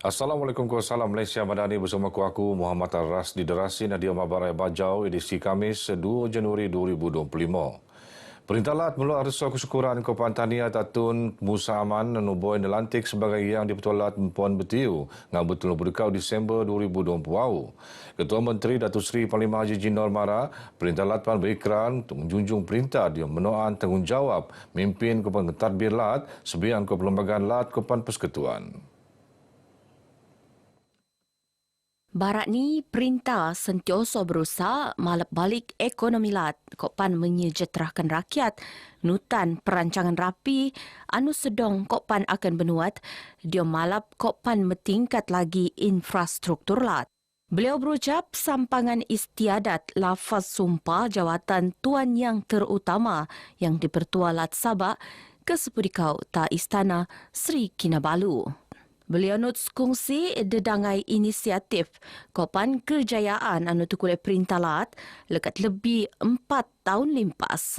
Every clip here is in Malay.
Assalamualaikum Salam Malaysia Madani bersama aku Muhammad Al-Ras di Derasi Nadia Mabarai Bajau edisi Khamis 2 Januari 2025. Perintah Lat melalui resor kesyukuran Kopan Tahniah Tatun Musa Aman Nuboy dilantik sebagai yang di-Pertuan Lat Puan Betiu ngam betul berdekau Disember 2020. Ketua Menteri Datuk Seri Panglima Haji Jinor Mara, Perintah Lat Pan berikrar untuk menjunjung perintah dia menuan tanggungjawab mimpin Kopan Tadbir Lat sebiang Perlembagaan Lat Kopan Persekutuan. Barat ni perintah sentiasa berusaha malap balik ekonomi Lat Kopan menyejahterakan rakyat. Nutan perancangan rapi anu sedong Kopan akan benuat, dia malap Kopan metingkat lagi infrastruktur Lat. Beliau berucap sampangan istiadat lafaz sumpah jawatan Tuan Yang Terutama yang di-Pertua Lat Sabah ke Sepudikau Ta Istana Sri Kinabalu. Beliau nots kongsi dedangai inisiatif Kopan Kejayaan anu tukul Perintah Lat lekat lebih 4 tahun limpas.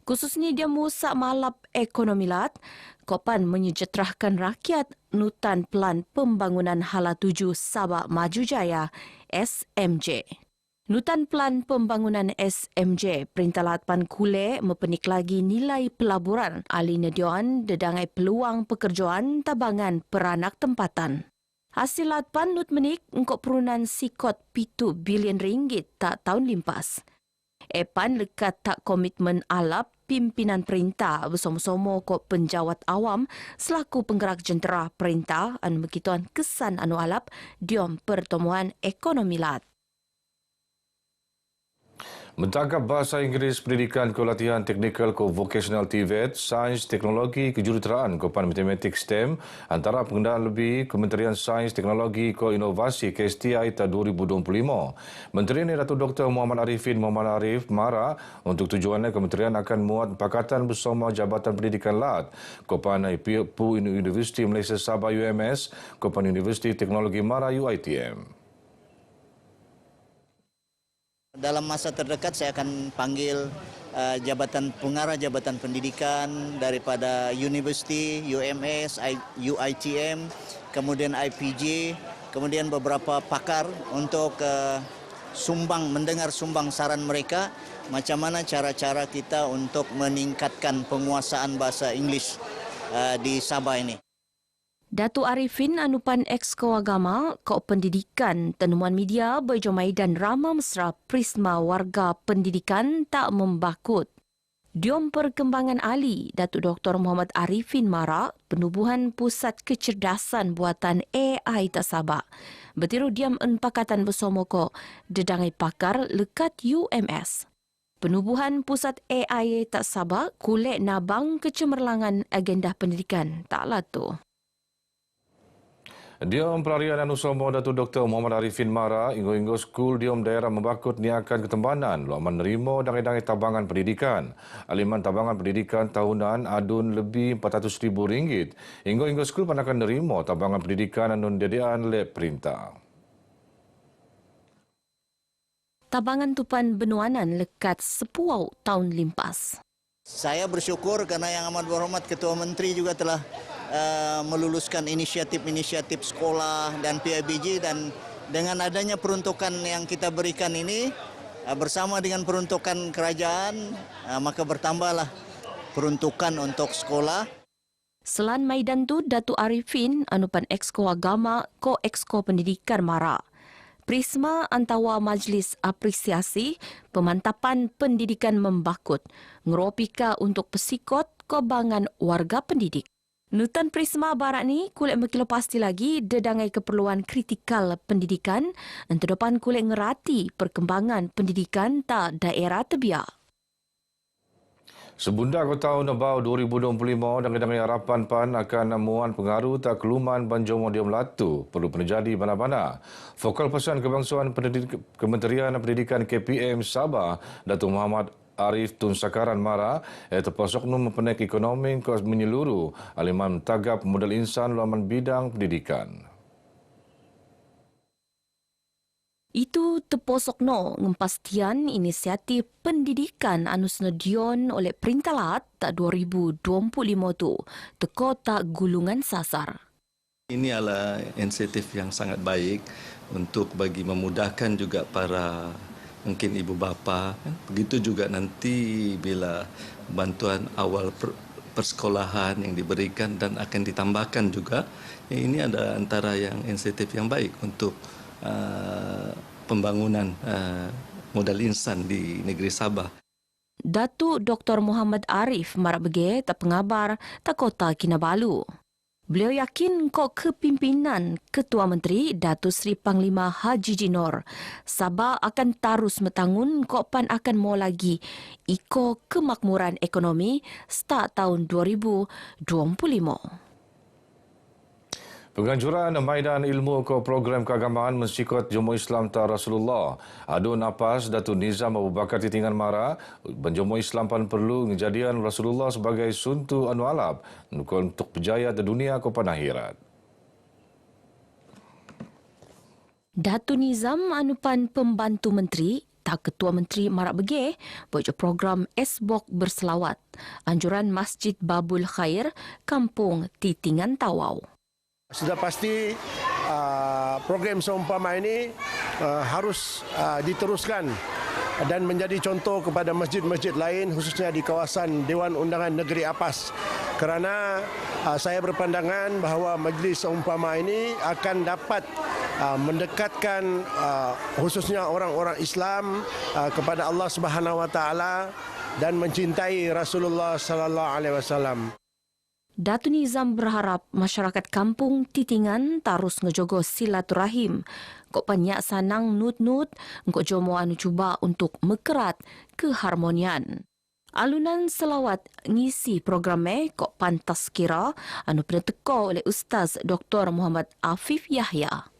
Khususnya dia musak malap ekonomi Lat, Kopan menyejahterakan rakyat nutan Pelan Pembangunan Hala 7 Sabah Maju Jaya SMJ. Nutan Pelan Pembangunan SMJ, Perintah Lat Pan Kule mempenik lagi nilai pelaburan ahli nedioan dedangai peluang pekerjaan tabangan peranak tempatan. Hasil Lat Pan nut menik engkau perunan sikot RM7 bilion tak tahun limpas. Epan lekat tak komitmen alap pimpinan perintah bersama-sama kok penjawat awam selaku penggerak jentera perintah anu begituan kesan anu alap diom pertemuan ekonomi Lat. Mentangkap Bahasa Inggeris Pendidikan Kelatihan Teknikal Vocational TVET, Sains Teknologi Kejuruteraan Kopan Matematik STEM antara pengendalian lebih Kementerian Sains Teknologi Inovasi KSTI tahun 2025. Menteri ini Datuk Dr. Muhammad Arifin Muhammad Arif Mara untuk tujuannya kementerian akan muat pakatan bersama Jabatan Pendidikan Lat, Kopan IPU Universiti Malaysia Sabah UMS, Kopan Universiti Teknologi Mara UITM. Dalam masa terdekat saya akan panggil pengarah Jabatan Pendidikan daripada Universiti, UMS, UITM, kemudian IPJ, kemudian beberapa pakar untuk mendengar sumbang saran mereka macam mana cara-cara kita untuk meningkatkan penguasaan bahasa Inggeris di Sabah ini. Datuk Arifin Anupan Exco Agama, Kok Pendidikan, Tenuan Media, Berjomai dan Rama Mesra Prisma Warga Pendidikan tak membakut. Diom Perkembangan Ali, Datuk Dr. Muhammad Arifin Mara, Penubuhan Pusat Kecerdasan Buatan AI Tak Sabah. Bertiru diam pakatan bersama kok dedangai pakar lekat UMS. Penubuhan Pusat AI Tak Sabah kulek nabang kecemerlangan agenda pendidikan taklah tu. Diom Pelarian Anu Somo Datuk Dr. Muhammad Arifin Mara, inggo-inggo skul diom daerah membakut niakan ketembanan luar menerima dangai-dangai tabangan pendidikan. Aliman tabangan pendidikan tahunan adun lebih RM400,000. Inggo-inggo skul panakan nerima tabangan pendidikan anu dedian lep perintah. Tabangan tupan benuanan lekat 10 tahun limpas. Saya bersyukur kerana Yang Amat Berhormat Ketua Menteri juga telah meluluskan inisiatif-inisiatif sekolah dan PIBG, dan dengan adanya peruntukan yang kita berikan ini bersama dengan peruntukan kerajaan maka bertambahlah peruntukan untuk sekolah. Selan maidan tu Datuk Arifin Anupan Exco Agama Ko Exco Pendidikan Mara. Prisma antawa Majlis Apresiasi Pemantapan Pendidikan Membakut ngeropika untuk pesikot kebangan warga pendidik. Nutan Prisma Barat ni kulit berkilo pasti lagi dedangai keperluan kritikal pendidikan untuk depan kulit ngerati perkembangan pendidikan tak daerah tebiak. Sebunda ke tahun Nebau 2025, dangai-dangai harapan PAN akan muan pengaruh tak keluman Banjomo Diom Latu perlu terjadi mana-mana. Fokal Pesan Kebangsaan Kementerian Pendidikan KPM Sabah, Datuk Muhammad Arif Tun Sakaran Mara, terpasok mempenek ekonomi kos menyeluruh aliman tagap modal insan laman bidang pendidikan. Itu terposok ngempastian inisiatif pendidikan anu senedion oleh Perintah Lat tak 2025 tu teko tak gulungan sasar. Ini adalah inisiatif yang sangat baik untuk bagi memudahkan juga para mungkin ibu bapa. Begitu juga nanti bila bantuan awal persekolahan yang diberikan dan akan ditambahkan juga, ini ada antara yang inisiatif yang baik untuk pembangunan modal insan di negeri Sabah. Datuk Dr. Muhammad Arif Marak Bege tak pengabar tak Kota Kinabalu. Beliau yakin kok kepimpinan Ketua Menteri Datuk Seri Panglima Haji Jinor Sabah akan terus metangun kok pan akan mau lagi iko kemakmuran ekonomi start tahun 2025. Penganjuran Maidan Ilmu ke Program Keagamaan Mensikut Jemaah Islam Ta Rasulullah. Adu napas Datuk Nizam Abu Bakar Titingan Mara, Jemaah Islam pan perlu kejadian Rasulullah sebagai suntu anu alap untuk berjaya di dunia ke akhirat. Datuk Nizam anupan pembantu menteri tak Ketua Menteri Marak Bege buat program Esbok Berselawat. Anjuran Masjid Babul Khair, Kampung Titingan Tawau. Sudah pasti program seumpama ini harus diteruskan dan menjadi contoh kepada masjid-masjid lain khususnya di kawasan Dewan Undangan Negeri Apas. Kerana saya berpandangan bahawa majlis seumpama ini akan dapat mendekatkan khususnya orang-orang Islam kepada Allah Subhanahu Wa Taala dan mencintai Rasulullah sallallahu alaihi wasallam. Datuk Nizam berharap masyarakat kampung Titingan terus ngejogo silaturahim. Kok banyak sanang nut-nut, kok jomo anu cuba untuk mekerat keharmonian. Alunan selawat ngisi programnya kok pantas kira anu pernah teko oleh Ustaz Dr. Muhammad Afif Yahya.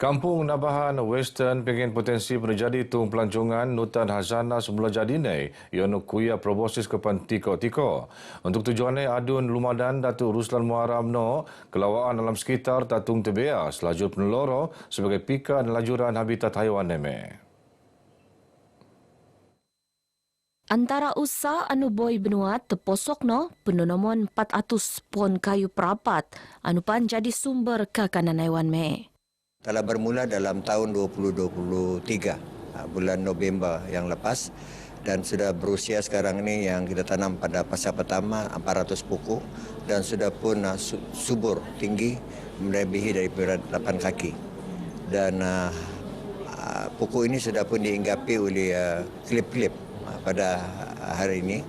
Kampung Nabahan Western pengen potensi terjadi tung pelancongan nutan hazana semula jadine ianu kuya probosis kepan tiko-tiko. Untuk tujuannya adun lumadan Datuk Ruslan Muaram no kelawaan alam sekitar tatung tebeas lajur peneloro sebagai pika dan lajuran habitat haiwan neme. Antara usaha anu boy benua teposok no penanaman 400 pohon kayu perapat anu pan jadi sumber kakanan haiwan me. Telah bermula dalam tahun 2023, bulan November yang lepas, dan sudah berusia sekarang ini yang kita tanam pada fasa pertama 400 pokok dan sudah pun subur tinggi melebihi daripada 8 kaki. Dan pokok ini sudah pun diinggapi oleh klip-klip pada hari ini.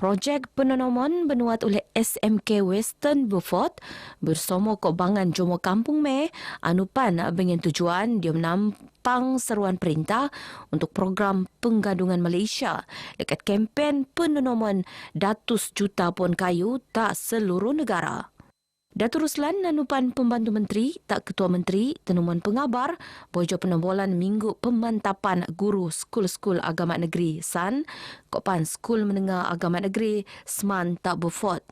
Projek penanaman benuat oleh SMK Western Beaufort bersama Kobangan Jomo Kampung Me anupan dengan tujuan dia menampang seruan perintah untuk program penggandungan Malaysia dekat kempen penanaman 100 juta pohon kayu tak seluruh negara. Datuk Ruslan anupan pembantu menteri tak Ketua Menteri Tenuman Pengabar bojo penembolan minggu pemantapan guru skul-skul agama negeri SAN Kopan Skul Menengah Agama Negeri Seman Tak Beaufort.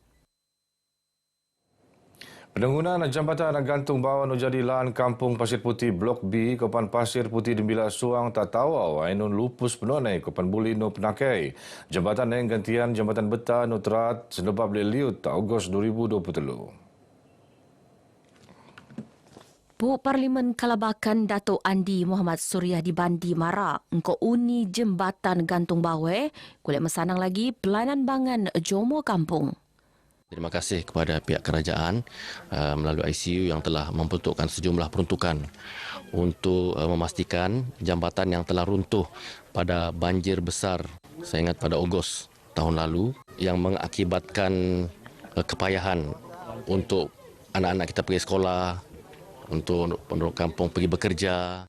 Penangunan jambatan gantung bawah jadi lahan kampung Pasir Putih Blok B Kopan Pasir Putih Dembila Suang tak tawau ainun lupus penonai Kopan Buli no penakai. Jambatan yang gantian jambatan Beta no terat senebab leliut Ogos 2023. Bu Parlimen Kalabakan Datuk Andi Muhammad Suryah di Bandi Mara engko uni jembatan gantung bawe kulit mesanang lagi pelanan bangan Jomo Kampung. Terima kasih kepada pihak kerajaan melalui ICU yang telah membentukkan sejumlah peruntukan untuk memastikan jambatan yang telah runtuh pada banjir besar saya ingat pada Ogos tahun lalu yang mengakibatkan kepayahan untuk anak-anak kita pergi sekolah, untuk penduduk kampung pergi bekerja.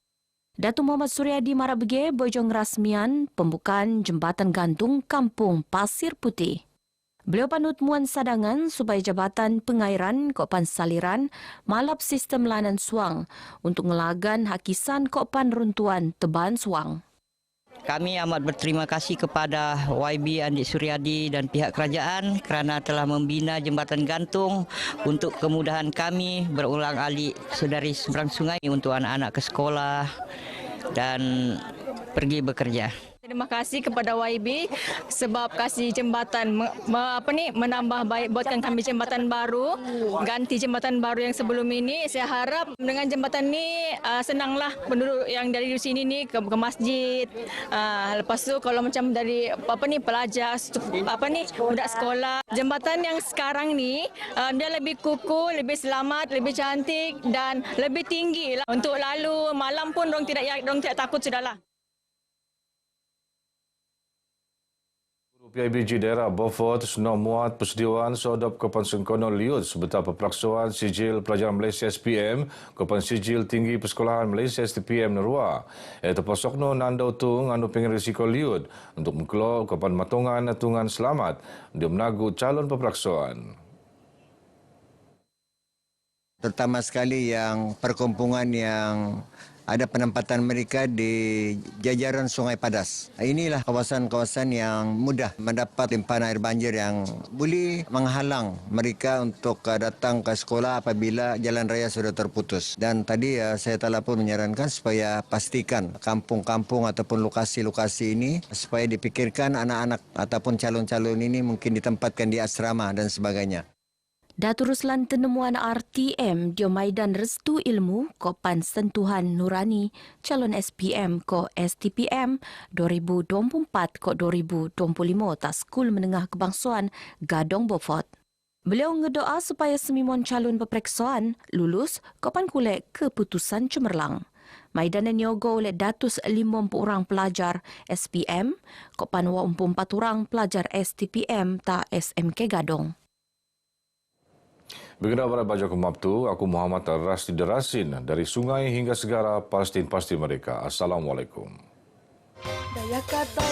Datuk Muhammad Suryadi Marak Bege bojong rasmian pembukaan jembatan gantung kampung Pasir Putih. Beliau panut muan sadangan supaya jabatan pengairan Kopan Saliran malap sistem lanan suang untuk ngelagan hakisan Kopan runtuan teban suang. Kami amat berterima kasih kepada YB Andi Suryadi dan pihak kerajaan kerana telah membina jembatan gantung untuk kemudahan kami berulang-alik sedari seberang sungai untuk anak-anak ke sekolah dan pergi bekerja. Terima kasih kepada YB sebab kasih jembatan menambah baik buatkan kami jembatan baru, ganti jembatan baru yang sebelum ini. Saya harap dengan jembatan ni senanglah penduduk yang dari sini ni ke masjid. Lepas tu kalau macam dari pelajar budak sekolah, jembatan yang sekarang ni dia lebih kukuh, lebih selamat, lebih cantik dan lebih tinggi lah. Untuk lalu malam pun dong tidak takut sudahlah. PIBG daerah Beaufort senang muat persediaan sodop Kepan Sengkono Liut sebetul perpelaksuan sijil pelajaran Malaysia SPM Kepan sijil tinggi persekolahan Malaysia STPM Nerua. Terpasokno nandau tung anu pengen risiko Liut untuk mengkelok Kepan matungan tungan selamat dia menagu calon perpelaksuan. Terutama sekali yang perkampungan yang ada penempatan mereka di jajaran Sungai Padas. Inilah kawasan-kawasan yang mudah mendapat limpahan air banjir yang boleh menghalang mereka untuk datang ke sekolah apabila jalan raya sudah terputus. Dan tadi saya telah pun menyarankan supaya pastikan kampung-kampung ataupun lokasi-lokasi ini supaya dipikirkan anak-anak ataupun calon-calon ini mungkin ditempatkan di asrama dan sebagainya. Datuk Ruslan Tenemuan RTM Dio Maidan Restu Ilmu Kopan Sentuhan Nurani calon SPM ko STPM 2024 ko 2025 tas Skul Menengah Kebangsaan Gadong Beaufort. Beliau ngedoa supaya semimon calon peperiksaan lulus kopan kulek keputusan cemerlang. Maidan dan nyogo oleh datus 50 orang pelajar SPM kopan 24 orang pelajar STPM ta SMK Gadong. Begina pada baca kemap tu, aku Muhammad Ras Diderasin dari sungai hingga segara Palestin pasti mereka. Assalamualaikum. Daya kata